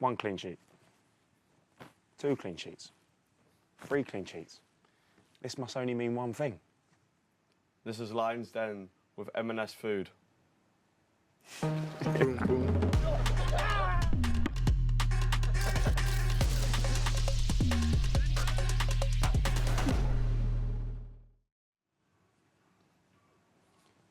1 clean sheet, 2 clean sheets, 3 clean sheets. This must only mean one thing. This is Lions Den with M&S food. Boom, boom.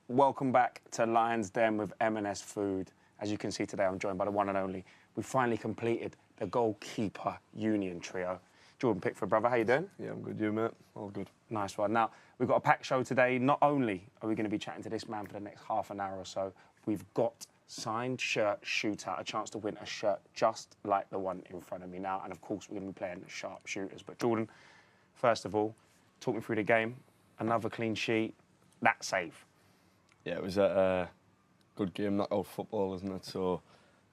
Welcome back to Lions Den with M&S Food. As you can see today, I'm joined by the one and only. We finally completed the goalkeeper union trio. Jordan Pickford, brother, how you doing? Yeah, I'm good. You, mate? All good. Nice one. Now, we've got a packed show today. Not only are we going to be chatting to this man for the next half an hour or so, we've got signed shirt shootout, a chance to win a shirt just like the one in front of me now. And, of course, we're going to be playing Sharpshooters. But, Jordan, first of all, talk me through the game. Another clean sheet. That save. Yeah, it was a good game, knockout football, isn't it? So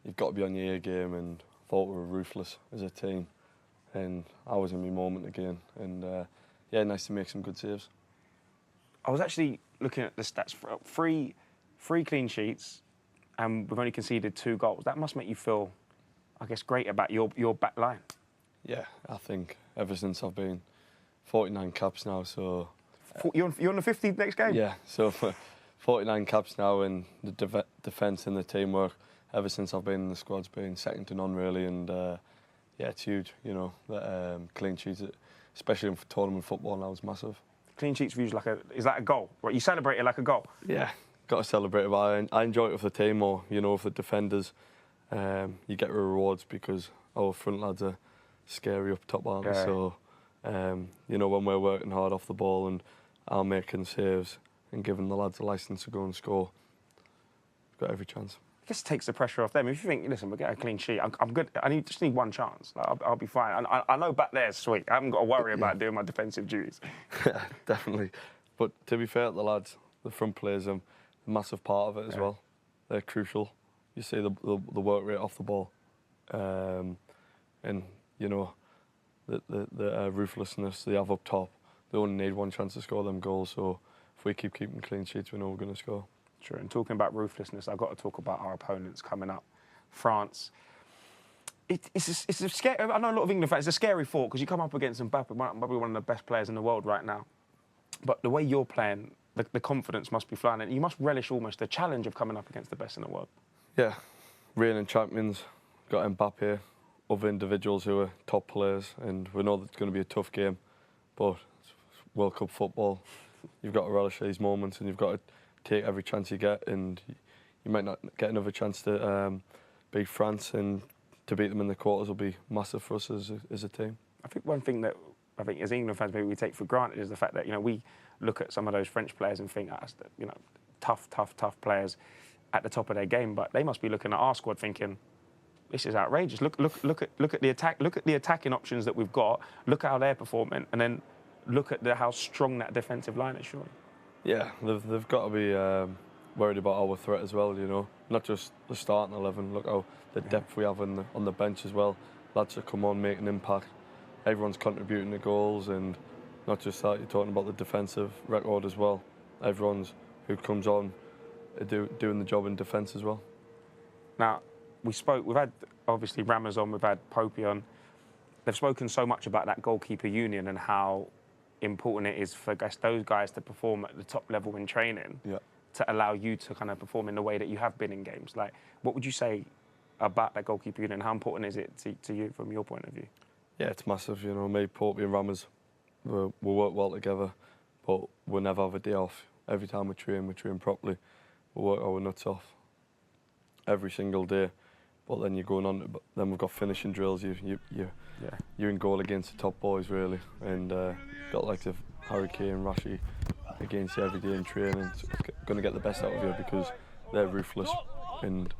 you've got to be on your A game, and I thought we were ruthless as a team. And I was in my moment again. And, yeah, nice to make some good saves. I was actually looking at the stats. Three clean sheets, and we've only conceded 2 goals. That must make you feel, I guess, great about your back line. Yeah, I think ever since I've been 49 caps now, so... You're on the 50th next game? Yeah, so... 49 caps now, and the defence and the teamwork ever since I've been in the squad's been second to none, really. And yeah, it's huge, you know, that clean sheets, especially in tournament football now, is massive. Clean sheets for you is that a goal? Right, you celebrate it like a goal? Yeah, got to celebrate it, but I enjoy it with the team more, you know, with the defenders. You get rewards because our front lads are scary up top, aren't they? Yeah. So, you know, when we're working hard off the ball and I'm making saves and giving the lads a licence to go and score, we've got every chance. I guess it takes the pressure off them. If you think, listen, we'll get a clean sheet, I'm good. Just need one chance. Like, I'll be fine. I know back there's sweet. I haven't got to worry about doing my defensive duties. Yeah, definitely. But to be fair to the lads, the front players are a massive part of it as well. They're crucial. You see the work rate off the ball, and you know the ruthlessness they have up top. They only need one chance to score them goals. So if we keep keeping clean sheets, we know we're going to score. True. And talking about ruthlessness, I've got to talk about our opponents coming up. France. It's a scary. I know a lot of England fans. It's a scary thought because you come up against Mbappe, probably one of the best players in the world right now. But the way you're playing, the confidence must be flying, and you must relish almost the challenge of coming up against the best in the world. Yeah, reigning champions, got Mbappe, other individuals who are top players, and we know that it's going to be a tough game, but it's World Cup football. You've got to relish these moments, and you've got to take every chance you get, and you might not get another chance to beat France, and to beat them in the quarters will be massive for us as a team. I think one thing that I think as England fans maybe we take for granted is the fact that, you know, we look at some of those French players and think, you know, tough players at the top of their game, but they must be looking at our squad thinking, this is outrageous. Look at the attack. Look at the attacking options that we've got. Look how they're performing, and then look at how strong that defensive line is. Surely. Yeah, they've got to be worried about our threat as well. You know, not just the starting 11. Look how the depth we have on the bench as well. Lads that come on, make an impact. Everyone's contributing to goals, and not just that. You're talking about the defensive record as well. Everyone's who comes on doing the job in defence as well. Now, we've had obviously Rammers on, we've had Popey on. They've spoken so much about that goalkeeper union and how important it is for those guys to perform at the top level in training, to allow you to kind of perform in the way that you have been in games. Like, what would you say about that goalkeeper union? How important is it to you from your point of view? Yeah, it's massive. You know, me, Popey and Rammers, we work well together, but we never have a day off. Every time we train properly. We work our nuts off every single day. But then you're going on. Then we've got finishing drills. You're in goal against the top boys really, and got like the Harry Kane, Rashi against you every day in training. It's going to get the best out of you because they're ruthless, and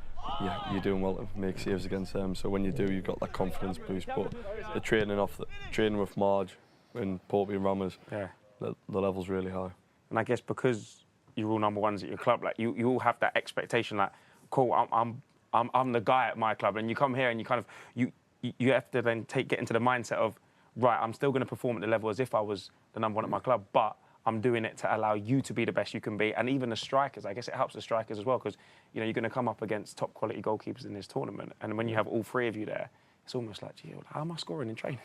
you're doing well to make saves against them. So when you do, you've got that confidence boost. But the training with Marge and Popey and Rammers, the level's really high. And I guess because you're all number ones at your club, like you all have that expectation, like, cool, I'm the guy at my club, and you come here and you kind of you have to then get into the mindset of, right, I'm still going to perform at the level as if I was the number one at my club, but I'm doing it to allow you to be the best you can be, and even the strikers. I guess it helps the strikers as well because, you know, you're going to come up against top quality goalkeepers in this tournament, and when you have all 3 of you there, it's almost like, gee, how am I scoring in training?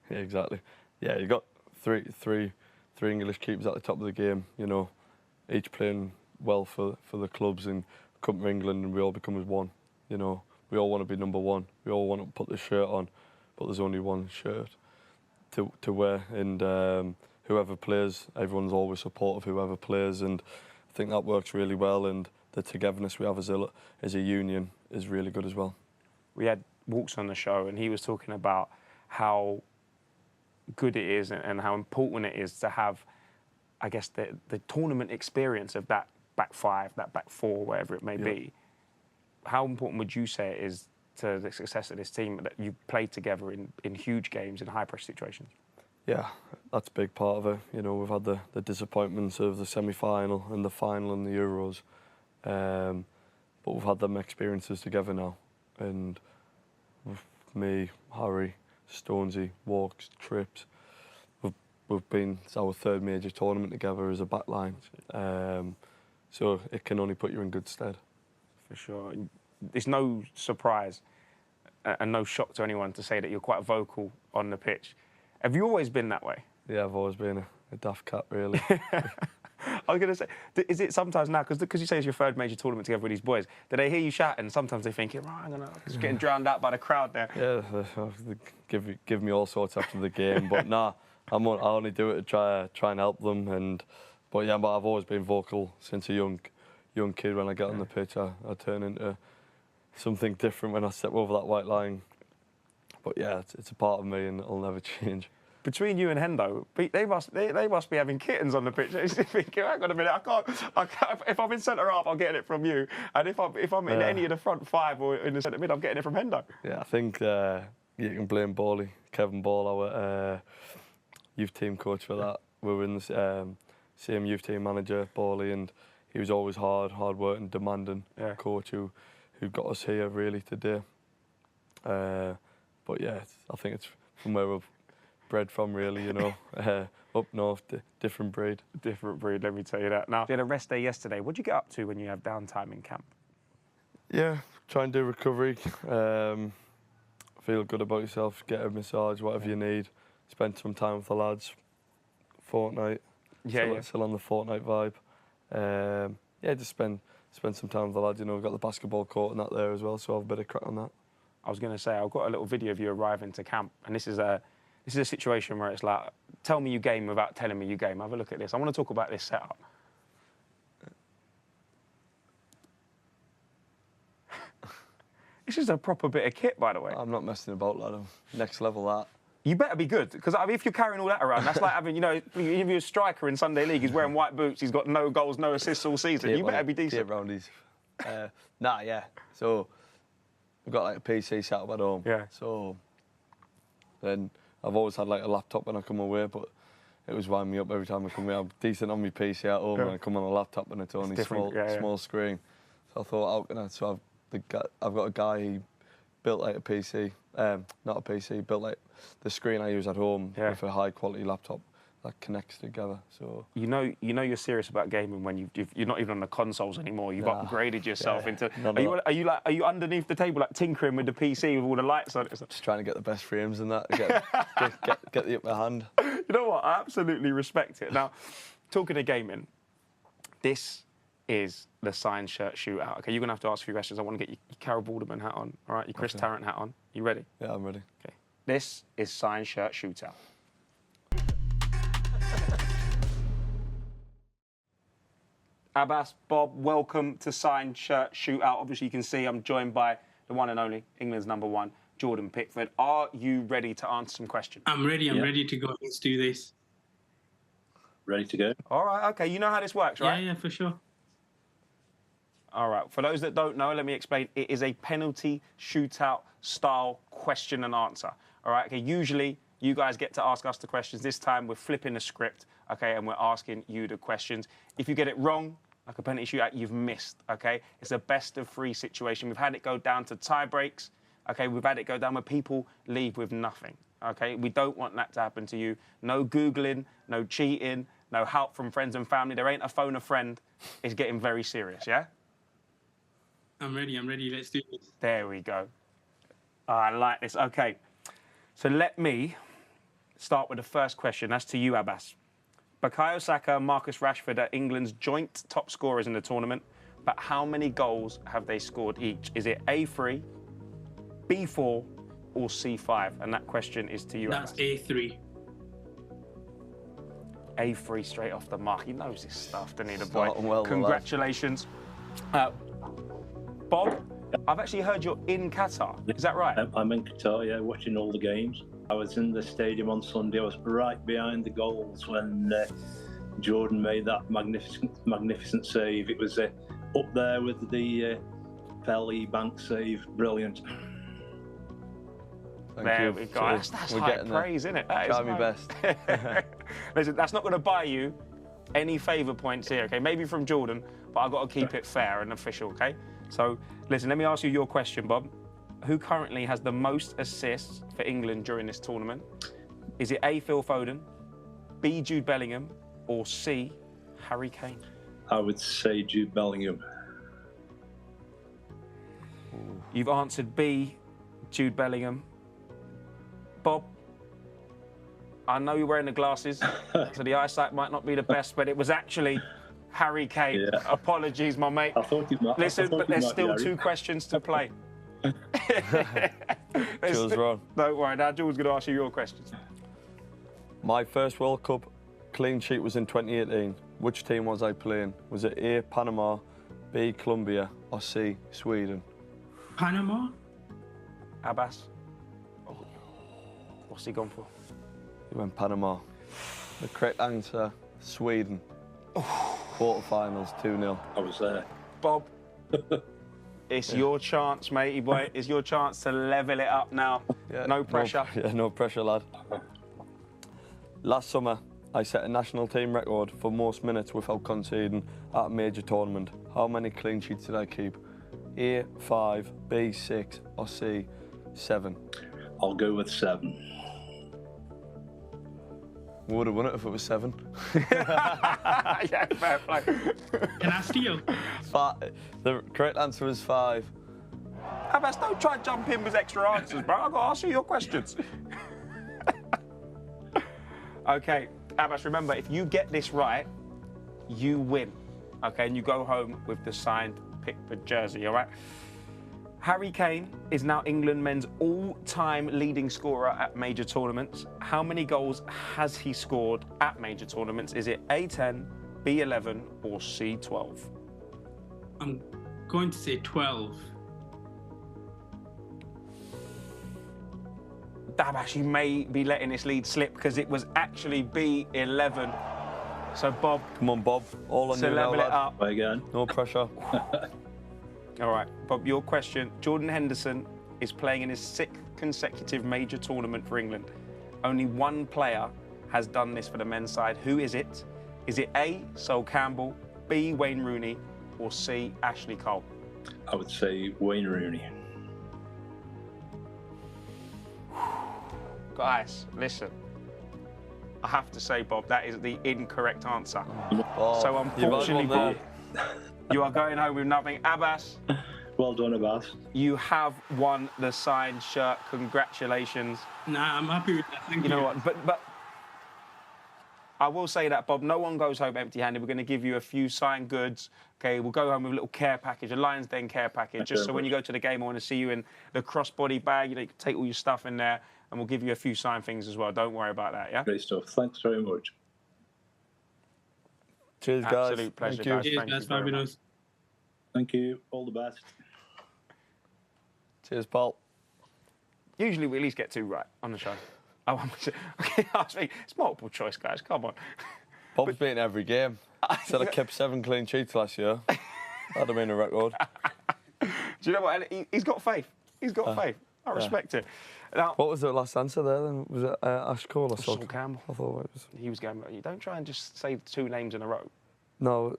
Yeah, exactly. Yeah, you got three English keepers at the top of the game. You know, each playing well for the clubs and come to England, and we all become as one. You know, we all want to be number one. We all want to put the shirt on, but there's only one shirt to wear, and whoever plays, everyone's always supportive of whoever plays, and I think that works really well. And the togetherness we have as a union is really good as well. We had Walks on the show, and he was talking about how good it is and how important it is to have, I guess, the tournament experience of that back five, that back four, whatever it may be. How important would you say it is to the success of this team that you played together in huge games, in high-pressure situations? Yeah, that's a big part of it. You know, we've had the disappointments of the semi-final and the final in the Euros, but we've had them experiences together now. And with me, Harry, Stonesy, Walks, Trips, we've been, it's our third major tournament together as a back line. So it can only put you in good stead. For sure. It's no surprise and no shock to anyone to say that you're quite vocal on the pitch. Have you always been that way? Yeah, I've always been a daft cat, really. I was going to say, is it sometimes now, because you say it's your third major tournament together with these boys, do they hear you shout and sometimes they think, right, I'm just getting drowned out by the crowd there? Yeah, they give me all sorts after the game, but nah, I only do it to try and help them. But I've always been vocal since a young kid. When I get on the pitch, I turn into something different when I step over that white line. But yeah, it's a part of me and it'll never change. Between you and Hendo, they must be having kittens on the pitch. They're thinking, hang on a minute, I can't. If I'm in centre half, I'm getting it from you, and if I'm in any of the front five or in the centre mid, I'm getting it from Hendo. Yeah, I think you can blame Bally, Kevin Ball, our youth team coach for that. We were in the same youth team manager, Bally, and he was always hard working, demanding coach who got us here really today. But yeah, I think it's from where we've bred from, really, you know. Up north, different breed. Different breed, let me tell you that. Now, you had a rest day yesterday. What did you get up to when you have downtime in camp? Yeah, try and do recovery. Feel good about yourself, get a massage, whatever you need. Spend some time with the lads. Fortnite. Still on the Fortnite vibe. Just spend some time with the lads. You know, we've got the basketball court and that there as well, so I'll have a bit of crack on that. I was going to say, I've got a little video of you arriving to camp, and this is a situation where it's like, tell me you game without telling me you game. Have a look at this. I want to talk about this setup. This is a proper bit of kit, by the way. I'm not messing about, lad. Next level, that. You better be good, because if you're carrying all that around, that's like having, if you're a striker in Sunday League, he's wearing white boots, he's got no goals, no assists all season. You better be decent. Roundies. So we've got like a PC set up at home. Yeah. So then I've always had like a laptop when I come away, but it was winding me up every time I come away. I'm decent on my PC at home, and I come on a laptop and it's only small screen. So I thought, how can I? So I've got a guy who built like a PC, not a PC, built like the screen I use at home with a high quality laptop that connects together. So you know you're serious about gaming when you're not even on the consoles anymore. You've upgraded yourself into. Are you underneath the table like tinkering with the PC with all the lights on it? Just trying to get the best frames in that. Get the upper hand. You know what? I absolutely respect it. Now, talking of gaming, this is the signed shirt shootout. Okay, you're gonna have to ask a few questions. I want to get your Carol Balderman hat on. All right, your Chris Tarrant hat on. You ready? Yeah, I'm ready. Okay. This is signed shirt shootout. Abbas, Bob, welcome to Signed Shirt Shootout. Obviously, you can see I'm joined by the one and only England's #1, Jordan Pickford. Are you ready to answer some questions? I'm ready. I'm ready to go. Let's do this. Ready to go? All right, okay. You know how this works, right? Yeah, for sure. All right. For those that don't know, let me explain. It is a penalty shootout style question and answer. All right, okay. Usually, you guys get to ask us the questions. This time, we're flipping the script, okay, and we're asking you the questions. If you get it wrong, like a penalty shootout, you've missed, okay? It's a best-of-3 situation. We've had it go down to tie breaks, okay? We've had it go down where people leave with nothing, okay? We don't want that to happen to you. No Googling, no cheating, no help from friends and family. There ain't a phone a friend. It's getting very serious, yeah? I'm ready. Let's do this. There we go. Oh, I like this. Okay. So let me start with the first question. That's to you, Abbas. Bukayo Saka and Marcus Rashford are England's joint top scorers in the tournament, but how many goals have they scored each? Is it A3, B4, or C5? And that question is to you, That's Abbas. A3. A3 straight off the mark. He knows his stuff, doesn't he, the boy? Starting well, the lad. Congratulations. Bob, I've actually heard you're in Qatar. Is that right? I'm in Qatar, yeah, watching all the games. I was in the stadium on Sunday. I was right behind the goals when Jordan made that magnificent save. It was up there with the Pelly bank save. Brilliant. Thank There you. we go. So That's we're high getting praise, isn't it? That Try is my high. best. Listen, that's not going to buy you any favour points here, okay? Maybe from Jordan, but I've got to keep it fair and official, okay? So, listen, let me ask you your question, Bob. Who currently has the most assists for England during this tournament? Is it A, Phil Foden, B, Jude Bellingham, or C, Harry Kane? I would say Jude Bellingham. You've answered B, Jude Bellingham. Bob, I know you're wearing the glasses, so the eyesight might not be the best, but it was actually Harry Kane. Yeah. Apologies, my mate. I thought he might. Listen, but there's still Harry. 2 questions to play. Jules wrong. Don't worry, now Jules going to ask you your questions. My first World Cup clean sheet was in 2018. Which team was I playing? Was it A, Panama, B, Colombia, or C, Sweden? Panama? Abbas? What's he gone for? He went Panama. The correct answer, Sweden. Quarterfinals, 2-0. I was there. Bob, it's your chance, matey boy. It's your chance to level it up now. Yeah, No pressure. No pressure, lad. Last summer, I set a national team record for most minutes without conceding at a major tournament. How many clean sheets did I keep? A, 5, B, 6, or C, 7? I'll go with 7. We would have won it if it was 7. Yeah, fair play. Can I steal? The correct answer was 5. Abbas, don't try and jump in with extra answers, bro. I've got to ask you your questions. Okay, Abbas, remember, if you get this right, you win. Okay, and you go home with the signed Pickford jersey, all right? Harry Kane is now England men's all-time leading scorer at major tournaments. How many goals has he scored at major tournaments? Is it A10, B11, or C12? I'm going to say 12. Abbas, you may be letting this lead slip because it was actually B11. So, Bob, Come on, Bob. All on to you now, level it lad. up. Play again. No pressure. All right, Bob, your question. Jordan Henderson is playing in his 6th consecutive major tournament for England. Only one player has done this for the men's side. Who is it? Is it A, Sol Campbell, B, Wayne Rooney, or C, Ashley Cole? I would say Wayne Rooney. Guys, listen. I have to say, Bob, that is the incorrect answer. Oh, So unfortunately, you've had one Bob, you are going home with nothing. Abbas, Well done, Abbas. you have won the signed shirt. Congratulations. Nah, I'm happy with that. Thank you. You know what? But I will say that, Bob, no one goes home empty-handed. We're going to give you a few signed goods. Okay, we'll go home with a little care package, a Lions Den care package, just so when you go to the game, I want to see you in the crossbody bag. You know, you can take all your stuff in there, and we'll give you a few signed things as well. Don't worry about that, yeah? Great stuff. Thanks very much. Cheers, guys. Absolute pleasure, Thank you. guys. Cheers, Thank you guys. very much. Fabulous. Thank you. All the best. Cheers, Paul. Usually we at least get 2 right on the show. Oh, okay, it's multiple choice, guys. Come on. Bob's beaten every game. Said I kept 7 clean sheets last year. That'd have been a record. Do you know what? He's got faith. He's got faith. I respect it. Now, What was the last answer there then? Was it Ash Cole or Sol Campbell. I thought it was. He was going, you don't try and just say 2 names in a row. No,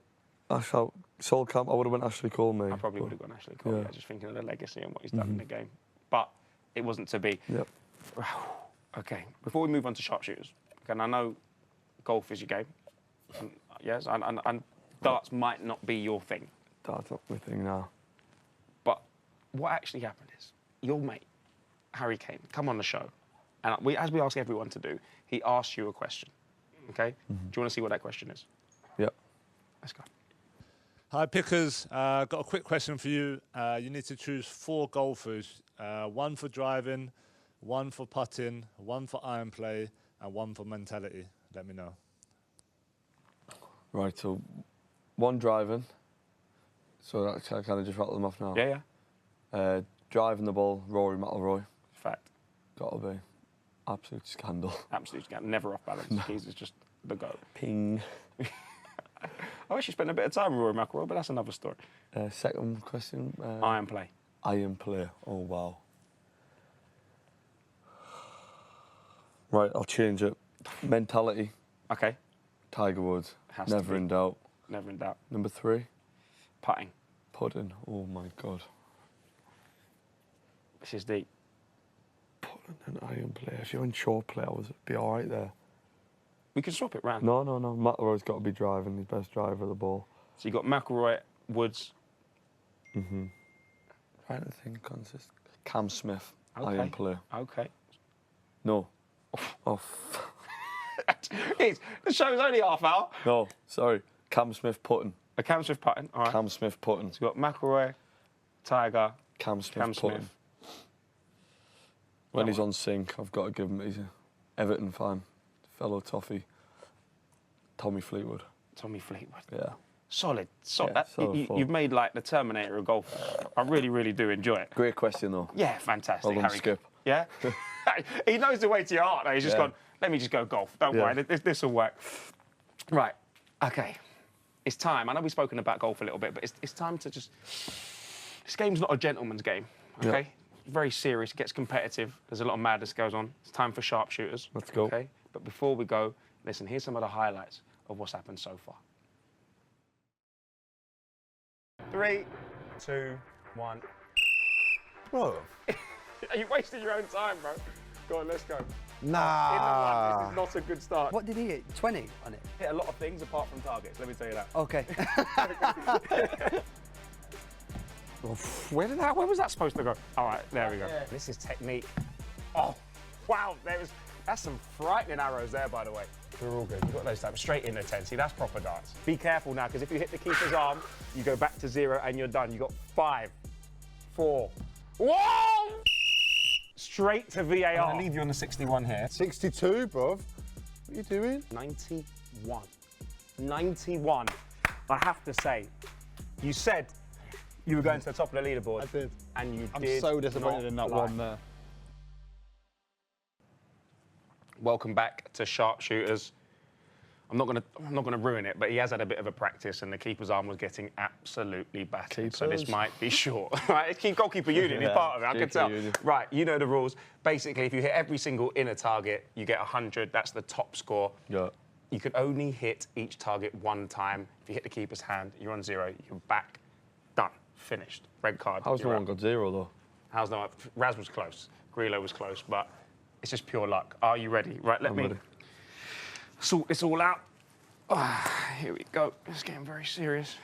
Sol Camp. I would have went Ashley Cole, mate. I probably would have gone Ashley Cole, Yeah. just thinking of the legacy and what he's done in the game. But it wasn't to be. Yep. Okay, before we move on to sharpshooters, and I know golf is your game, and, yes, and darts might not be your thing, That's not my thing now. but what actually happened is your mate Harry Kane, come on the show, and as we ask everyone to do, he asks you a question, okay? Do you want to see what that question is? Yep. Let's go. Hi, Pickers. Got a quick question for you. You need to choose 4 golfers, 1 for driving, 1 for putting, 1 for iron play, and 1 for mentality. Let me know. Right, so 1 driving. So that, I kind of just rattle them off now. Yeah, yeah. Driving the ball, Rory McIlroy. Fact. Got to be. Absolute scandal. Absolute scandal. Never off balance. He's just the GOAT. Ping. I actually spent a bit of time with Rory McIlroy, but that's another story. Second question. Iron play. Iron play. Oh, wow. Right, I'll change it. Mentality. Okay. Tiger Woods. Has to Never be. in doubt. Never in doubt. Number 3. Putting. Putting. Oh, my God. This is deep. Putting and iron play. If you're in short play, I would be all right there. We can swap it round. No. McIlroy's got to be driving. He's best driver of the ball. So you got McIlroy, Woods. Trying to think consistent. Cam Smith. Okay. Iron play. Okay. No. Oh. The show's only half hour. No, sorry. Cam Smith putting. A Cam Smith putting. All right. Cam Smith putting. So you got McIlroy, Tiger, Cam Smith Cam putting. Smith. When he's on sync, I've got to give him. He's an Everton fan, fellow Toffee. Tommy Fleetwood. Tommy Fleetwood. Yeah. Solid. Yeah, solid You've made like the Terminator of golf. I really, really do enjoy it. Great question though. Yeah, fantastic. Well done, Harry. Skip. Yeah? He knows the way to your heart though. He's just Yeah. gone, let me just go golf. Don't Yeah. worry, this will work. Right, okay. It's time. I know we've spoken about golf a little bit, but it's time to just... This game's not a gentleman's game, okay? Yeah. Very serious, it gets competitive. There's a lot of madness goes on. It's time for sharpshooters. Let's go. Okay? But before we go, listen, here's some of the highlights of what's happened so far. 3, 2, 1. Bro. Are you wasting your own time, bro? Go on, let's go. Nah. This is not a good start. What did he hit? 20 on it? Hit a lot of things apart from targets, let me tell you that. Okay. Where was that supposed to go? All right, there we go. This is technique. Oh, wow, that's some frightening arrows there, by the way. They're all good. You've got those types straight in the 10. See, that's proper darts. Be careful now, because if you hit the keeper's arm, you go back to 0 and you're done. You got 5, 4. Whoa! Straight to VAR. I'm going to leave you on the 61 here. 62, bruv. What are you doing? 91. 91. I have to say, you said you were going to the top of the leaderboard. I did. And you I'm did so disappointed in that lie. one there. Welcome back to Sharpshooters. I'm not gonna ruin it, but he has had a bit of a practice, and the keeper's arm was getting absolutely battered. So this might be short. Right, it's goalkeeper unit is part of it. I can tell. Unit. Right, you know the rules. Basically, if you hit every single inner target, you get 100. That's the top score. Yeah. You can only hit each target 1 time. If you hit the keeper's hand, you're on 0. You're back. Done. Finished. Red card. How's no you're one out. got 0 though? How's no one? Raz was close. Grillo was close, but it's just pure luck. Are you ready? Right, let I'm me ready. sort this all out. Here we go. It's getting very serious.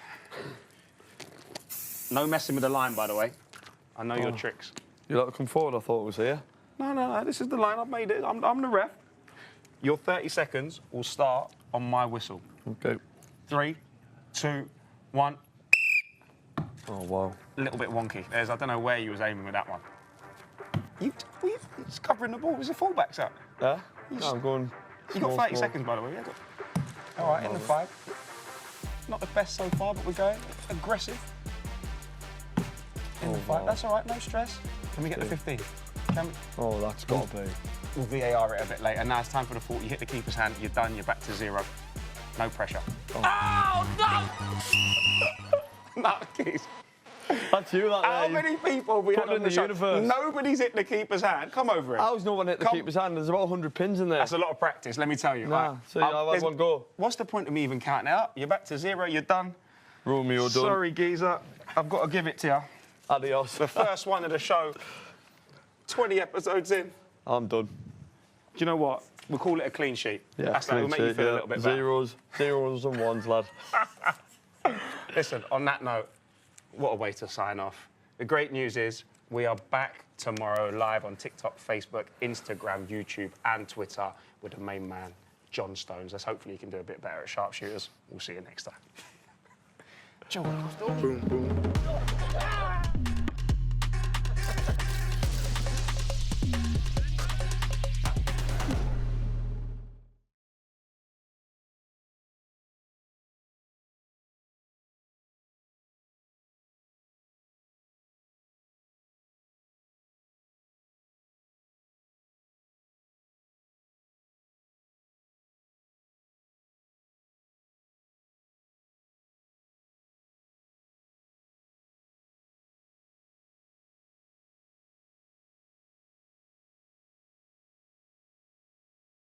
No messing with the line, by the way. I know your tricks. You like to come forward? I thought it was here. No. This is the line. I've made it. I'm the ref. Your 30 seconds will start on my whistle. Okay. 3, 2, 1. Oh wow. A little bit wonky. I don't know where you was aiming with that one. It's covering the ball. There's a fullback's up. Yeah? No, I'm going. You got small, 30 small. seconds, by the way. Yeah, all right, in the 5. Not the best so far, but we're going aggressive. In the 5. wow. That's all right. No stress. Can we get the 15? Can we? Oh, that's got to be. We'll VAR it a bit later. Now it's time for the 40. You hit the keeper's hand. You're done. You're back to 0. No pressure. Oh no! No, keys. That's you, that How there. many people we Put had it on in the the show? universe. Nobody's hit the keeper's hand. Come over it. How's no one hit the Come- keeper's hand? There's about 100 pins in there. That's a lot of practice, let me tell you. Nah, Right. so I've had there's- one go. What's the point of me even counting it up? You're back to 0, you're done. Romeo done. Sorry, geezer. I've got to give it to you. Adios. The first one of the show, 20 episodes in. I'm done. Do you know what? We'll call it a clean sheet. Yeah, That's that will make you feel a little bit better. Zeros and ones, lad. Listen, on that note, what a way to sign off. The great news is We are back tomorrow live on TikTok, Facebook, Instagram, YouTube, and Twitter with the main man, John Stones. Let's hopefully he can do a bit better at Sharpshooters. We'll see you next time. Boom, boom.